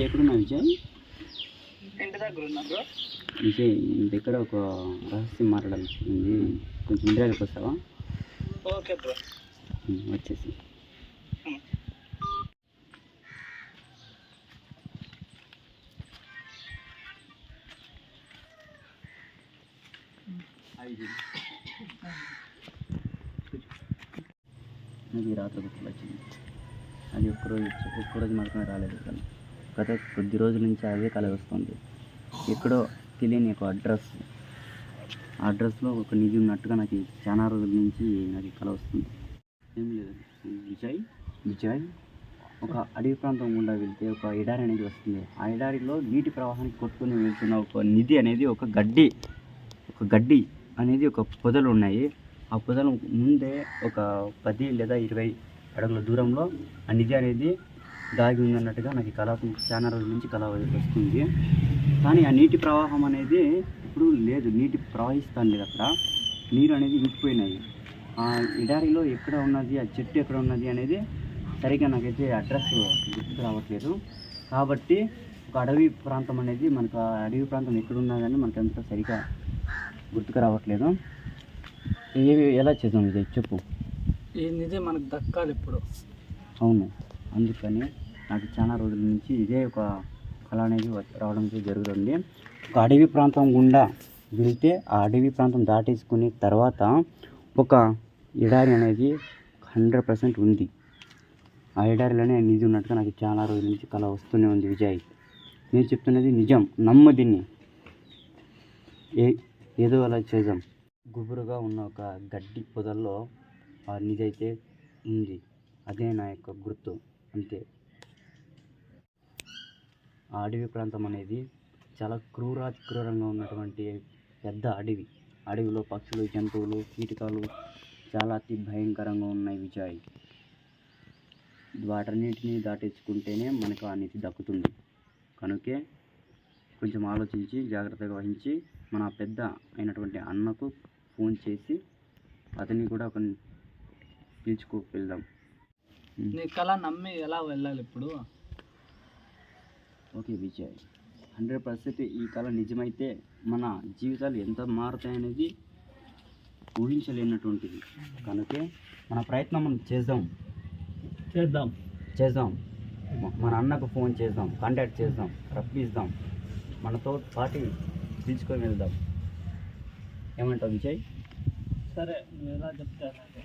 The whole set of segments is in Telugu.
ఎక్కడున్నా విజయ్? ఇంటి దగ్గర ఉన్నా బ్రో. విజయ్ నీ దగ్గర ఒక రహస్యం మాట్లాడాల్సి ఉంది, కొంచెం ఇంటికి వస్తావా? Okay bro. వచ్చేసి నాకు ఈ రాత్రి గుర్తులు వచ్చింది. అది ఒక్కరోజు మాత్రమే రాలేదు కానీ గత కొద్ది రోజుల నుంచి అదే కళ వస్తుంది. ఎక్కడో తెలియని ఒక అడ్రస్, ఆ అడ్రస్లో ఒక నిధి ఉన్నట్టుగా నాకు చాలా రోజుల నుంచి నాకు కళ వస్తుంది. ఏం లేదు విజయ్, ఒక అడవి ప్రాంతం గుండా వెళ్తే ఒక ఎడారి అనేది వస్తుంది. ఆ ఎడారిలో నీటి ప్రవాహానికి కొట్టుకుని వెళ్తున్న ఒక నిధి అనేది ఒక గడ్డి అనేది ఒక పొదలు ఉన్నాయి. ఆ పొదల ముందే ఒక 10 లేదా 20 అడుగుల దూరంలో ఆ నిధి అనేది దాగి ఉందన్నట్టుగా నాకు కళ చాలా రోజుల నుంచి కళ వస్తుంది. కానీ ఆ నీటి ప్రవాహం అనేది ఇప్పుడు లేదు, నీటి ప్రవహిస్తాను లేదు, అక్కడ నీరు అనేది ఇంకిపోయినాయి. ఆ ఎడారిలో ఎక్కడ ఉన్నది, ఆ చెట్టు ఎక్కడ ఉన్నది అనేది సరిగ్గా నాకైతే అడ్రస్ గుర్తుకు రావట్లేదు. కాబట్టి ఒక అడవి ప్రాంతం అనేది మనకు, ఆ అడవి ప్రాంతం ఎక్కడున్నా కానీ మనకు అంత సరిగ్గా గుర్తుకు రావట్లేదు. ఎలా చేద్దాం ఇది చెప్పు. ఈ నిధి మనకు దక్కాలి ఇప్పుడు. అవును, అందుకని నాకు చాలా రోజుల నుంచి ఇదే ఒక కళ అనేది రావడం జరుగుతుంది. ఒక అడవి ప్రాంతం గుండా వెళ్తే ఆ అడవి ప్రాంతం దాటేసుకుని తర్వాత ఒక ఎడారి అనేది 100% ఉంది. ఆ ఎడారిలోనే నిధి ఉన్నట్టుగా నాకు చాలా రోజుల నుంచి కళ వస్తూనే ఉంది విజయ్. నేను చెప్తున్నది నిజం, నమ్ము దీన్ని. ఏదో అలా చేద్దాం. గుబురుగా ఉన్న ఒక గడ్డి పొదల్లో ఆ నిధి అయితే ఉంది. అదే నా యొక్క గుర్తు, అంతే. ఆ అడవి ప్రాంతం అనేది చాలా క్రూరంగా ఉన్నటువంటి పెద్ద అడవి. అడవిలో పక్షులు, జంతువులు, కీటకాలు చాలా అతి భయంకరంగా ఉన్నాయి విజయ్. వాటన్నిటిని దాటించుకుంటేనే మనకు ఆ నిధి దక్కుతుంది. కనుకే కొంచెం ఆలోచించి జాగ్రత్తగా వహించి మన పెద్ద అయినటువంటి అన్నకు ఫోన్ చేసి అతన్ని కూడా ఒక పిలుచుకు వెళ్దాం. నీ కళ నమ్మి ఎలా వెళ్ళాలి ఇప్పుడు? ఓకే విజయ్, 100% ఈ కళ నిజమైతే మన జీవితాలు ఎంత మారుతాయనేది ఊహించలేనటువంటిది. కనుకే మన ప్రయత్నం మనం చేద్దాం. మన అన్నకు ఫోన్ చేద్దాం, కాంటాక్ట్ చేద్దాం, రప్పిద్దాం, మనతో పాటు పిలుచుకొని వెళ్దాం. ఏమంటావు విజయ్? సరే, నువ్వు ఎలా చెప్తే అలాగే.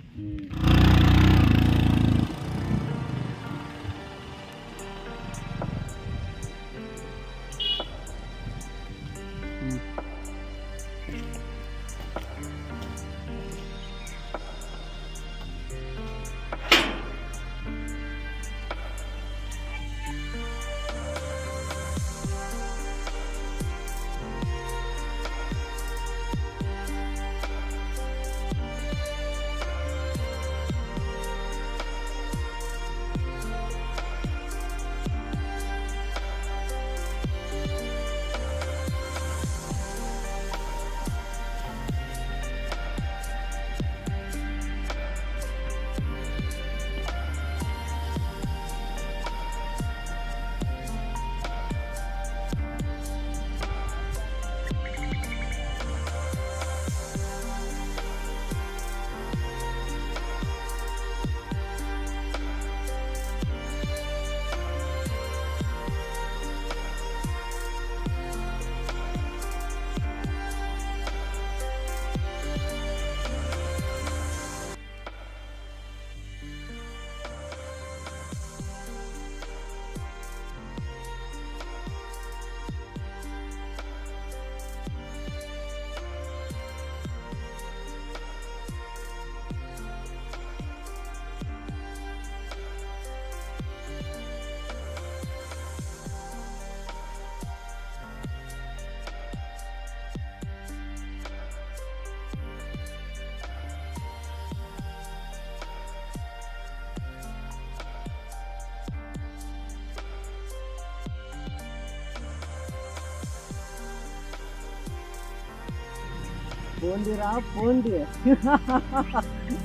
పోండిరా పోండి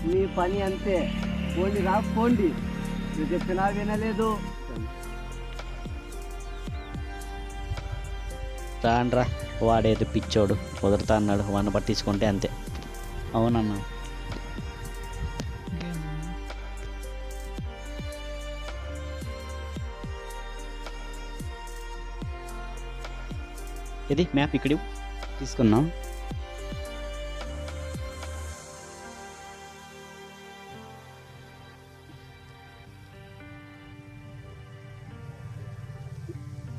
నీ పని అంతే. పోండిరా పోండి, నువ్వు చెప్పినా వినలేదు. రానరా, వాడేది పిచ్చోడు కుదురుతా అన్నాడు, వాడిని పట్టించుకుంటే అంతే. అవునన్నా. ఇది మ్యాప్ ఇక్కడ తీసుకున్నాం.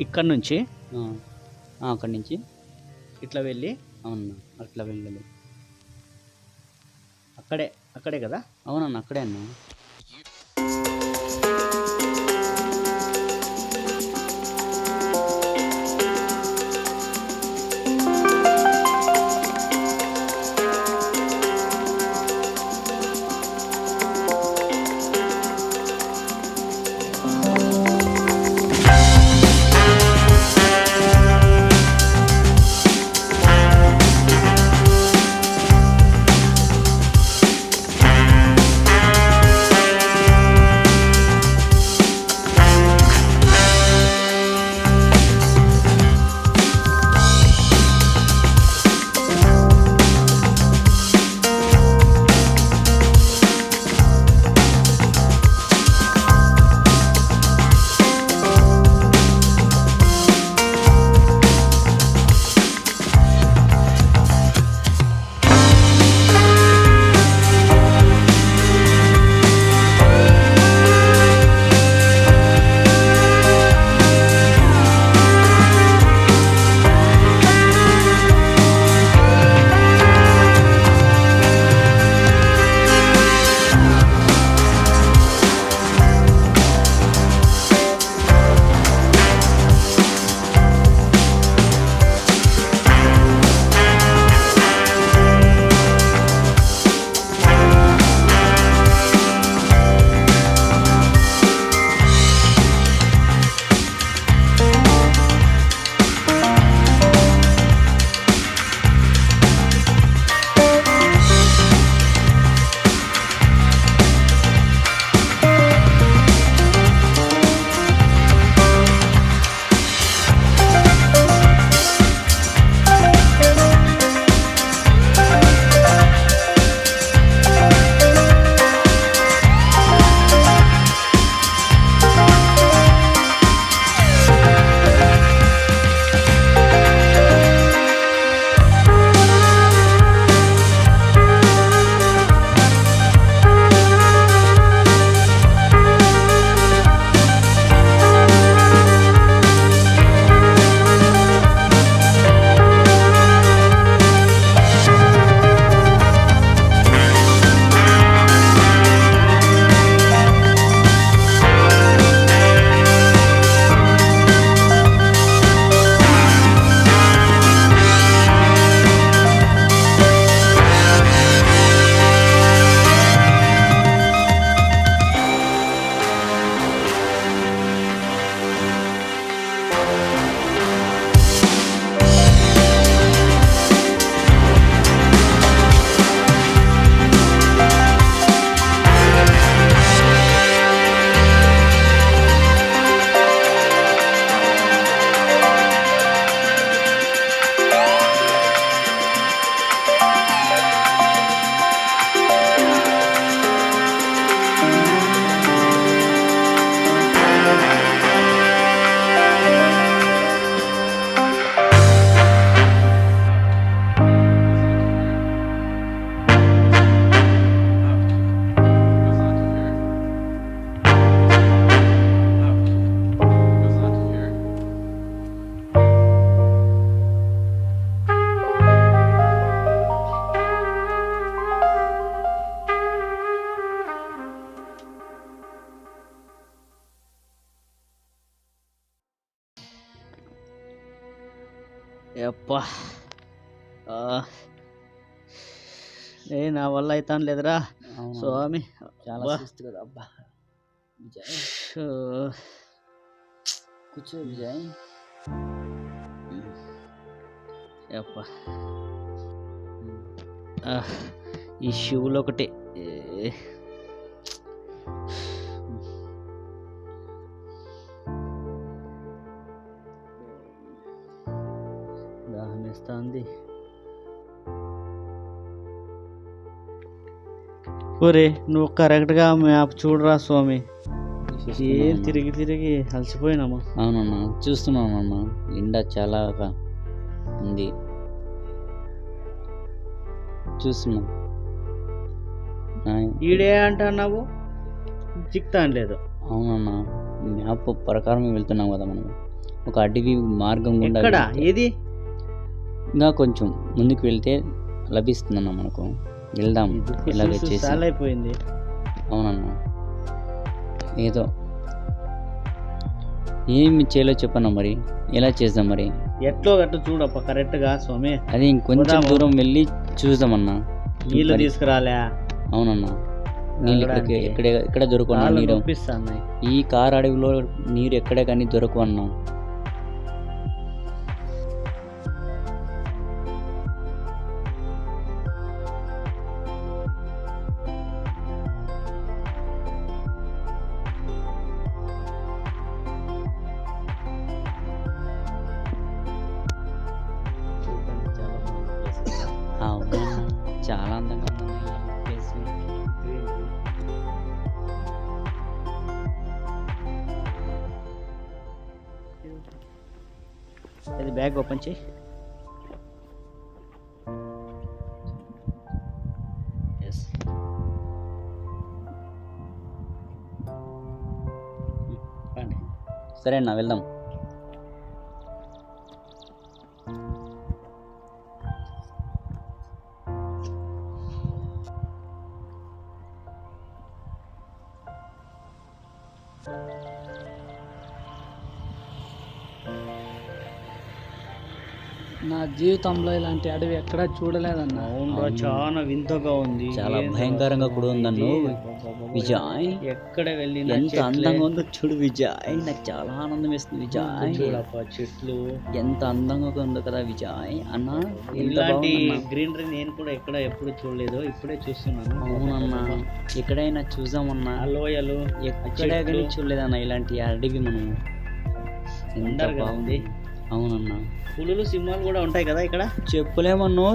ఇక్కడ నుంచి అక్కడి నుంచి ఇట్లా వెళ్ళి అవునన్నా అట్లా వెళ్ళాలి. అక్కడే కదా. అవునన్నా అక్కడే అన్నా. అబ్బా, నా వల్ల అవుతాను లేదురా స్వామి. చాలా అబ్బా. సుస్తు కదా. అబ్బా విజయ్, షో. కూర్చో విజయ్. అబ్బా. ఈ షూలు ఒకటి ఒరే నువ్వు కరెక్ట్గా మ్యాప్ చూడరా స్వామి. ఏం తిరిగి తిరిగి అలసిపోయినామా. అవునన్నా చూస్తున్నానన్నా, ఎండ చాలా ఉంది, చూస్తున్నా. ఈడే అంటున్నావు, చిక్తాను లేదు. అవునన్నా, మ్యాప్ ప్రకారం వెళ్తున్నాం కదా మనం. ఒక అడవి మార్గం గుండా ఎక్కడ వెళ్తే ఏది ఇంకా కొంచెం ముందుకు వెళ్తే లభిస్తుందన్న మనకు. వెళ్దాం ఇలాగే చేసి. చాలా అయిపోయింది. అవునన్నా, ఏదో ఏమి చేయాలో చెప్పన్నా, మరి ఎలా చేద్దాం మరి? ఎట్లో గట్టు చూడప్ప కరెక్ట్గా స్వామి. అది ఇంకొంచెం పోదామా? దూరం వెళ్ళి చూద్దామన్నా. నీళ్ళు మరి- తీసుకురాలే. అవునన్నా, నీళ్ళు ఇక్కడికి ఎక్కడ దొరకవు అన్నా నీరు. చూపిస్తాను. ఈ కారు అడవిలో నీరు ఎక్కడే కానీ దొరకవు అన్నా. అవునా, చాలా అందంగా ఉందన్న ఈ ప్లేస్. ఇది బ్యాగ్ ఓపెన్ చేయి. ఎస్. రండి. సరే అన్న, వెళ్దాం. నా జీవితంలో ఇలాంటి అడవి ఎక్కడా చూడలేదన్నా. అవునరా, చాలా వింతగా ఉంది. చాలా ఏందో భయంకరంగా కూడా ఉందన్ను. అబ్బబ్బబ్బబ్బ. విజయ్, ఎక్కడ వెళ్ళినా ఎంత చెట్లే. అందంగా ఉందో చూడు విజయ్. నాకు చాలా ఆనందం వేస్తుంది విజయ్. చూడప్ప చెట్లు. ఎంత అందంగా ఉందో కదా విజయ్ అన్న. ఎంత ఇలాంటి బాగుందన్నా. గ్రీనరీ నేను కూడా ఎప్పుడు చూడలేదు, ఇప్పుడే చూస్తున్నాను. అవునన్నా, ఎక్కడైనా చూసామన్నా, ఆ లోయలు, ఎక్కడే కానీ చూడలేదన్న ఇలాంటి అడవి మనం. ఎంత Wonderగా బాగుంది. ఉంది. అవునన్నా, పులులు సింహాలు కూడా ఉంటాయి కదా ఇక్కడ. చెప్పులేమన్నో.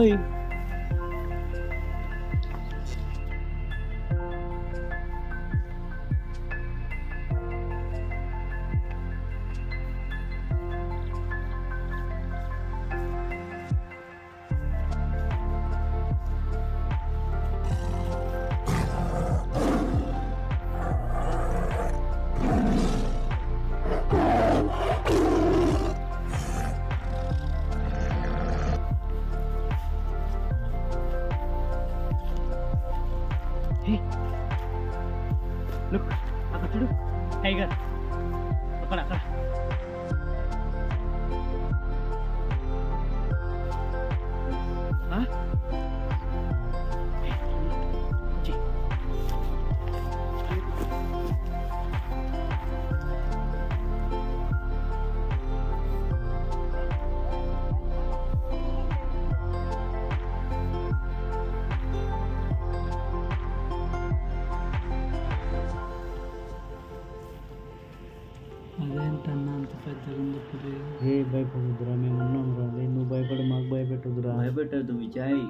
అక్కడ చూడు, టైగర్ అక్కడ అక్కడ. అదేంటన్నా అంత పెద్దగా ఉంది పులి? ఏ భయపడుదురా, మేము ఉన్నాం రా. నువ్వు భయపడి మాకు భయపెట్టుదురా. భయపెట్టద్దు విజయ్.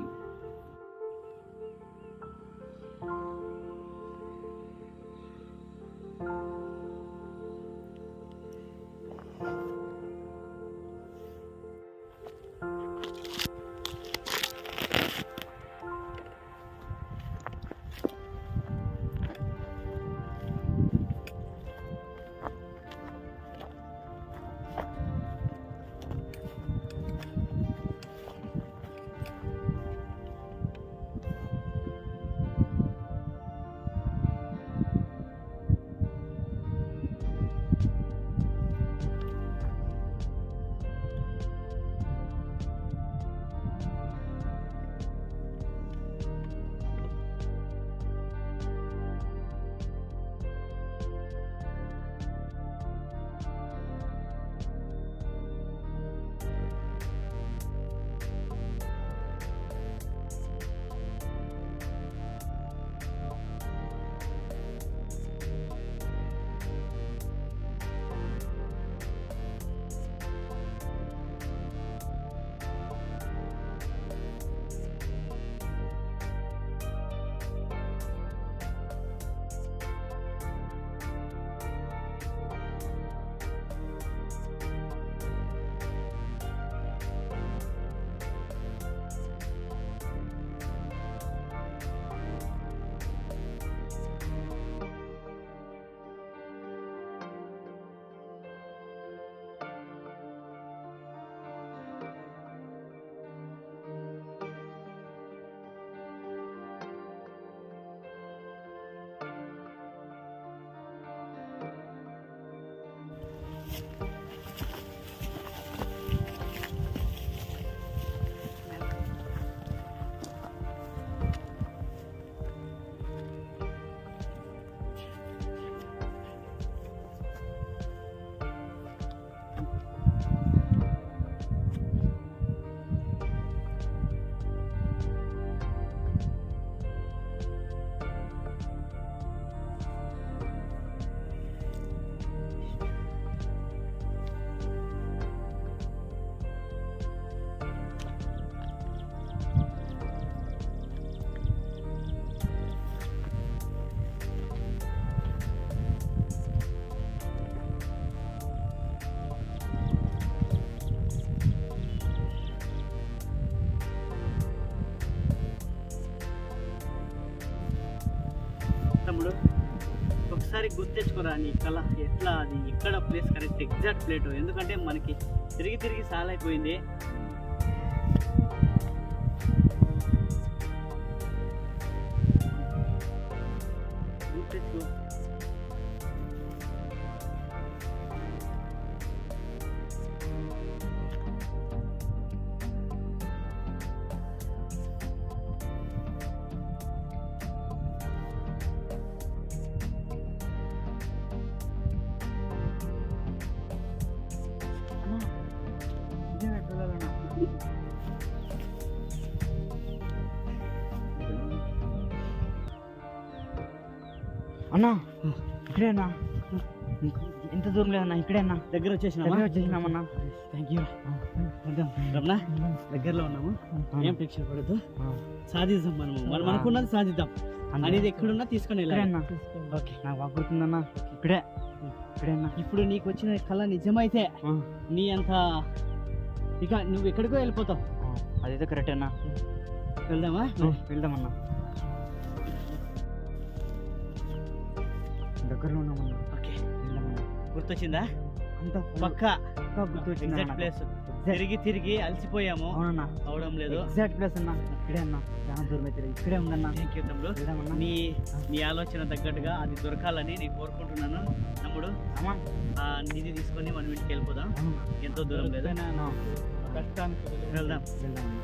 తమ్ముడు ఒకసారి గుర్తు తెచ్చుకోరా నీ కళ ఎట్లా అది ఎక్కడ ప్లేస్ కరెక్ట్ ఎగ్జాక్ట్ ప్లేట్, ఎందుకంటే మనకి తిరిగి తిరిగి సాల్ అయిపోయింది. గుర్తు తెచ్చుకో. అన్నా ఇక్కడేనా? ఎంత దూరం లేదన్నా, ఇక్కడేనా? దగ్గర వచ్చేసినామన్నా. థ్యాంక్ యూ రమణ, దగ్గరలో ఉన్నాము. ఏం టెన్షన్ పడద్దు, సాధిద్దాం. మనం అనుకున్నది సాధిద్దాం అనేది ఎక్కడున్నా తీసుకొని వెళ్ళాలి. ఓకే, నాకు బాగా గుర్తుందన్నా. ఇక్కడేనా? ఇప్పుడు నీకు వచ్చిన కళ నిజమైతే నీ అంత ఇక నువ్వు ఎక్కడికో వెళ్ళిపోతావు. అదైతే కరెక్ట్ అన్నా. వెళ్దామా? వెళ్దామన్నా. దగ్గరలో ఉన్నామన్నా. ఓకే, వెళ్దామన్నా. గుర్తొచ్చిందా? అంత పక్కా గుర్తొచ్చింది. Exact place. తిరిగి తిరిగి అలసిపోయాము, అవునన్నా, అవడం లేదు. ఎగ్జాక్ట్ ప్లేస్ అన్నా. ఇక్కడే అన్నా, చాలా దూరం అయితే ఇక్కడే ఉందన్నా. థ్యాంక్ యూ తమ్ముడు. వెళ్దామన్నా. నీ ఆలోచన తగ్గట్టుగా అది దొరకాలని నేను కోరుకుంటున్నాను తమ్ముడు. అమ్మా, ఆ నిధి తీసుకొని మనం ఇంటికి వెళ్ళిపోదాం. అవునా? ఎంతో దూరం లేదు, కష్టానికి వెళ్దాం. వెళ్దామన్నా.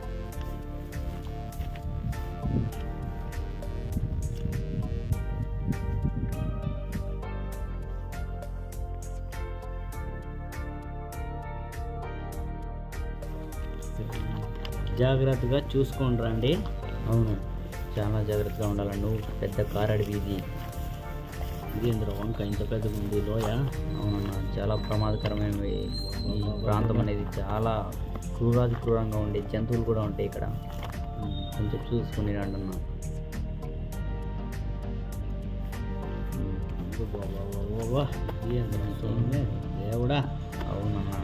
జాగ్రత్తగా చూసుకొని రండి. అవును, చాలా జాగ్రత్తగా ఉండాలి. నువ్వు పెద్ద కార్ అడివి ఇది ఇందులో వంక ఇంత పెద్దగా ఉంది లోయ. అవునన్నా, చాలా ప్రమాదకరమైనవి. ఈ ప్రాంతం అనేది చాలా క్రూరంగా ఉండే జంతువులు కూడా ఉంటాయి ఇక్కడ. కొంచెం చూసుకుని రండి అన్న. దేవుడా, అవునన్నా.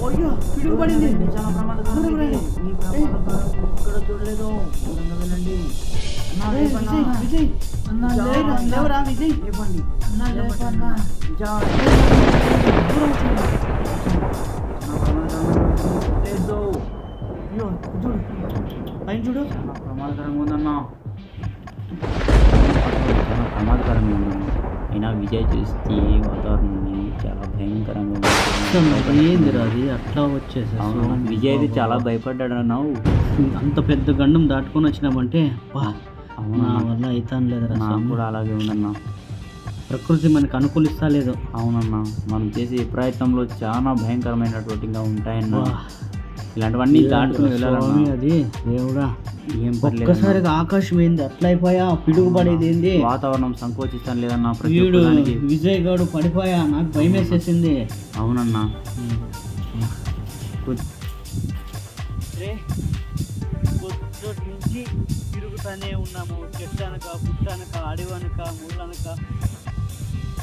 అయ్యో పిడుగు పడింది. చాలా ప్రమాదకరం దూరం ఇది. రండి. ఈ ప్రమాదకరం ఇక్కడ చూడలేదు. దూరంగా వెళ్ళండి. అన్నా, ఏయ్, లేపన్నా. విజయ్ విజయ్ అన్నా, లేరా, లేపన్నా. లేవరా విజయ్. లేపండి. అన్నా, లేపండి లేపన్నా. అన్నా. విజయ్. దూరం వచ్చాడు. చాలా ప్రమాదకరం. లేదు. అయ్యో చూడు పైన చూడు. చాలా ప్రమాదకరంగా ఉందన్నా. చాలా ప్రమాదకరంగా ఉందన్నా. అయినా విజయ్ చూస్తే వాతావరణం చాలా భయంకరంగా ఉంది. ఏందిరా అది అట్లా వచ్చేసా అవును, విజయ్ అయితే చాలా భయపడ్డాడు అన్నావు. అంత పెద్ద గండం దాటుకొని వచ్చినామంటే బా, అవునా? నా వల్ల అయితాను లేదురా నాకు స్వామి. కూడా అలాగే ఉందన్నా. ప్రకృతి మనకు అనుకూలిస్తా లేదు. అవునన్నా, మనం చేసే ప్రయత్నంలో చాలా భయంకరమైనటువంటిగా ఉంటాయన్నా. వా, ఇలాంటివన్నీ దాటుకుని స్వామి వెళ్ళాలన్నా. అది దేవుడా. ఏం పర్లేదు. ఒక్కసారిగా ఆకాశం ఏంది అట్లా అయిపోయా, పిడుగు పడేది ఏంది. వాతావరణం సంకోచిస్తాను లేదన్నా ప్రతి వీడు ఒక్కదానికి. విజయ్ గౌడ్ పడిపోయా, నాకు భయం వేసేసింది. అవునన్నా. రే పొద్దుటి నుంచి తిరుగుతూనే ఉన్నాము. చెట్టు అనక పుట్ట అనక అడవి అనక ముళ్ళనక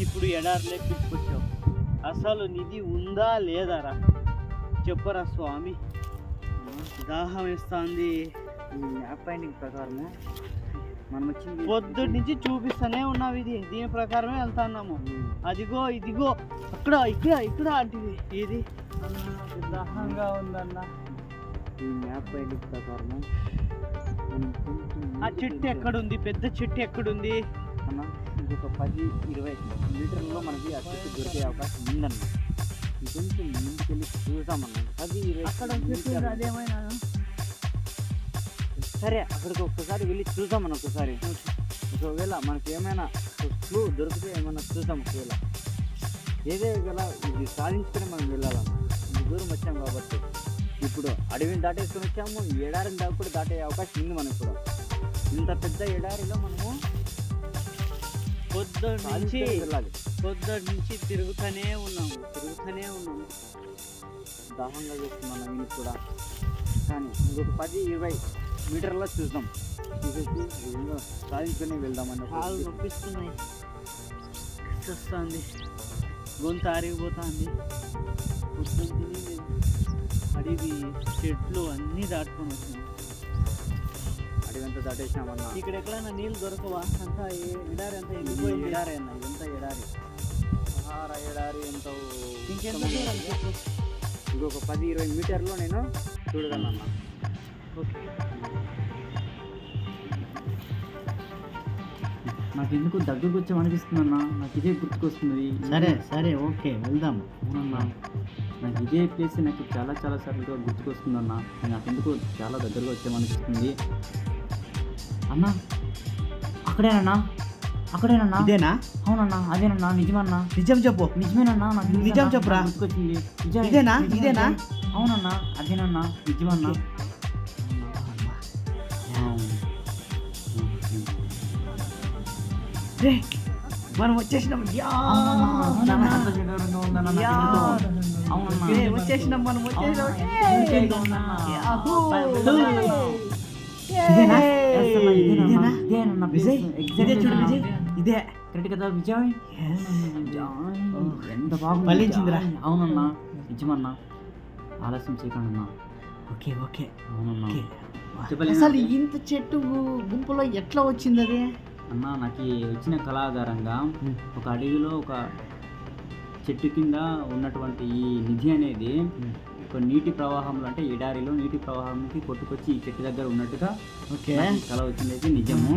ఇప్పుడు ఎడారిలే పిలుచుకొచ్చావు. అసలు నిధి ఉందా లేదారా చెప్పరా స్వామి. దాహం వేస్తుంది. మ్యాప్ పాయింటింగ్ ప్రకారము మనం వచ్చింది పొద్దుటి నుంచి చూపిస్తూనే ఉన్నావు. దీని ప్రకారమే వెళ్తున్నాము. అదిగో ఇదిగో అక్కడ ఇక్కడ ఇక్కడ అంటే ఇది దాహంగా ఉందన్న. ఈ మ్యాప్ పాయింటింగ్ ప్రకారము ఆ చెట్టు ఎక్కడుంది? పెద్ద చెట్టు ఎక్కడుంది? అన్న ఇంకొక 10-20 మీటర్లలో మనకి ఆ చెట్టు దొరికే అవకాశం ఉందన్న. ఇంకొంచెం ముందుకెళ్ళి చూద్దామన్నా. 10-20 అక్కడ చెట్టు మీటర్లు. అదేమైనా సరే, అక్కడికి ఒక్కసారి వెళ్ళి చూద్దామన్న. ఒకసారి ఒకవేళ మనకి ఏమైనా క్లూ దొరికితే ఏమైనా చూద్దాం. ఒకవేళ ఏదే గల ఇది సాధించుకొని మనం వెళ్ళాలన్న. ఇంత దూరం వచ్చాం కాబట్టి ఇప్పుడు అడవిని దాటేసుకొని వచ్చాము. ఈ ఎడారిని కూడా దాటే అవకాశం ఉంది మనకు కూడా. ఇంత పెద్ద ఎడారిలో మనము పొద్దుటి నుంచి సాధించుకొని వెళ్ళాలి. తిరుగుతూనే ఉన్నాము. దాహంగా చేస్తున్నాను నేను కూడా. కానీ ఇంకొక 10-20 మీటర్లో చూద్దాం. చూసేసి ఏదో సాధించుకొని వెళ్దామని. కాళ్ళు నొప్పిస్తున్నాయి. వస్తుంది గొంతు ఆరిగిపోతుంది. పొద్దున్న తిని మేము అడవి చెట్లు అన్నీ దాటుకొని వచ్చినాం. అడిగంతా దాటేసినామన్నా. ఇక్కడ ఎక్కడైనా నీళ్ళు దొరకవా? అంతా ఎడారి అంతా ఎండిపోయింది. ఎడారి అన్న, ఇదంతా ఎడారి. సహారా ఎడారి ఎంతో. ఇంకెంత దూరం చెప్పు. ఇంకొక 10-20 మీటర్లో నేను చూడగలనన్నా. ఓకే. నాకు ఎందుకు దగ్గరకు వచ్చామనిపిస్తుందన్నా. నాకు ఇదే గుర్తుకొస్తుంది. సరే సరే ఓకే వెళ్దాం. అవునన్నా, నాకు ఇదే ప్లేస్ నాకు చాలా చాలా సార్లుగా గుర్తుకొస్తుందన్నా. నాకు ఎందుకు చాలా దగ్గరగా వచ్చామనిపిస్తుంది అన్నా. అక్కడేనన్నా, అక్కడేనన్నా. ఇదేనా? అవునన్నా, అదేనన్నా. నిజమన్నా, నిజం చెప్పు. నిజమేనన్నా. నాకు నిజం తెలుసన్నా, చెప్పురా. నాకు గుర్తుకొచ్చింది. ఇదేనా? ఇదేనా? అవునన్నా, అదేనన్నా. నిజమన్నా. రే, మనం వచ్చేసినాం. యా! చాలా సంతోషకరంగా ఉందన్నా నాకు యా! ఎందుకో. అవునన్నా. ఏ, వచ్చేసినాం మనం వచ్చేసినాం. అవునన్నా. యాహూ! ఇదేనా? ఇదేనా? ఇదేనన్నా విజయ్, place. ఇదే చూడు విజయ్. ఇదే కరెక్ట్ కదా విజయ్? ఎంత బాగుంది. ఫలించిందిరా. అవునన్నా, నిజమన్నా. ఆలస్యం చేయకుండా. ఓకే ఓకే అవునన్నా. ఓకే. చెప్పలేనా? అసలు ఇంత చెట్టు గుంపులో ఎట్లా వచ్చింది అది? అన్నా, నాకు ఈ వచ్చిన కళ ఆధారంగా ఒక అడవిలో ఒక చెట్టు కింద ఉన్నటువంటి ఈ నిధి అనేది ఒక నీటి ప్రవాహంలో, అంటే ఎడారిలో నీటి ప్రవాహానికి కొట్టుకొచ్చి ఈ చెట్టు దగ్గర ఉన్నట్టుగా ఓకే. నాకు ఈ కళ వచ్చింది నిజము.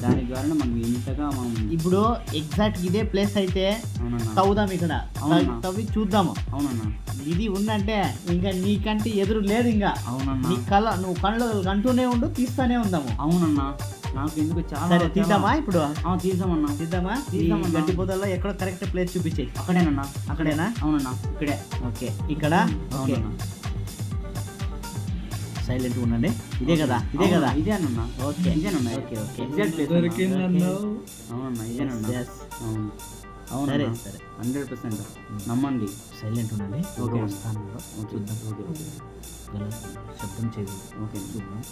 దాని ద్వారా మనం ఇంతగా మనం. ఇప్పుడు ఎగ్జాక్ట్ ఇదే ప్లేస్ అయితే అవునన్నా. తవ్వుదాం ఇక్కడ. అవునా? తవ్వి చూద్దాము. అవునన్నా. ఇది ఉందంటే ఇంకా నీకంటే ఎదురు లేదు. ఇంకా అవునన్నా. నీ నువ్వు కళ్ళు కంటూనే ఉండు, తీస్తానే ఉందాము. అవునన్నా, నాకు ఎందుకు చాలా. సరే తీద్దామా ఇప్పుడు? తీద్దామన్నా. తీద్దామా? తీద్దామన్నా. గట్టి పొదల్లో ఎక్కడో కరెక్ట్ ప్లేస్ చూపించేయి. అక్కడేనన్నా. అక్కడేనా? అవునన్నా, ఇక్కడే. ఓకే ఇక్కడ. ఓకే, అవునన్నా. సైలెంట్ ఉండండి. ఇదే కదా? ఇదే అవునా, కదా? ఇదే అన్న. ఓకే ఇదేనన్నా. Okay okay. Exact place. అవునన్నా, ఇదేనన్నా. Yes. అవును. సరే అవునన్నా, సరే 100% నమ్మండి. సైలెంట్ ఉండండి. ఓకే. వస్తాను. చూద్దాం. ఓకే ఓకే శబ్దం చేయదు. ఓకే చూద్దాం.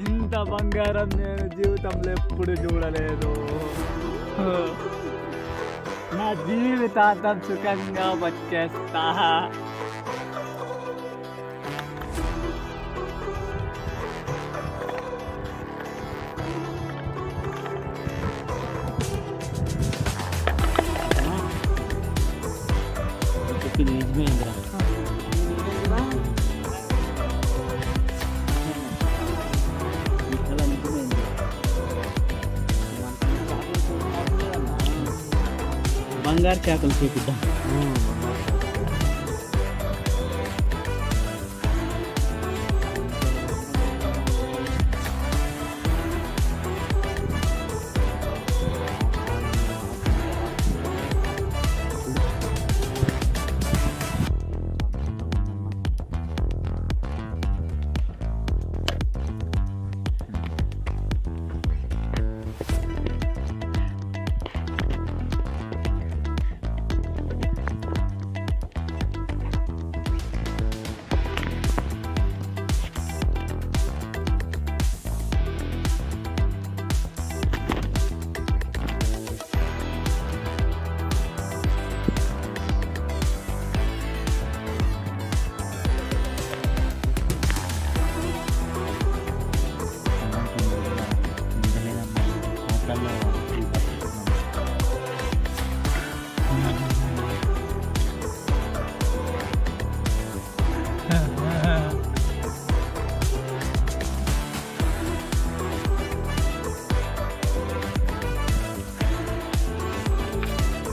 ఇంత బంగారం నేను జీవితంలో ఎప్పుడు చూడలేదు. నా జీవితాంతం సుఖంగా బతికేస్తా. చెప్పింది నిజమేంద్రా. చాలా నిజమైంది. బంగారు చేపలు చూపిద్దాం.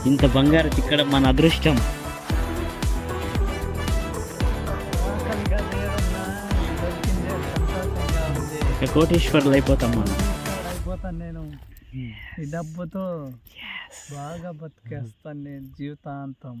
ఇంత బంగారు చిక్కడం మన అదృష్టం. ఇక కోటీశ్వరులు అయిపోతాం మనం. అయిపోతాను నేను. ఈ డబ్బుతో బాగా బతికేస్తాను నేను జీవితాంతం.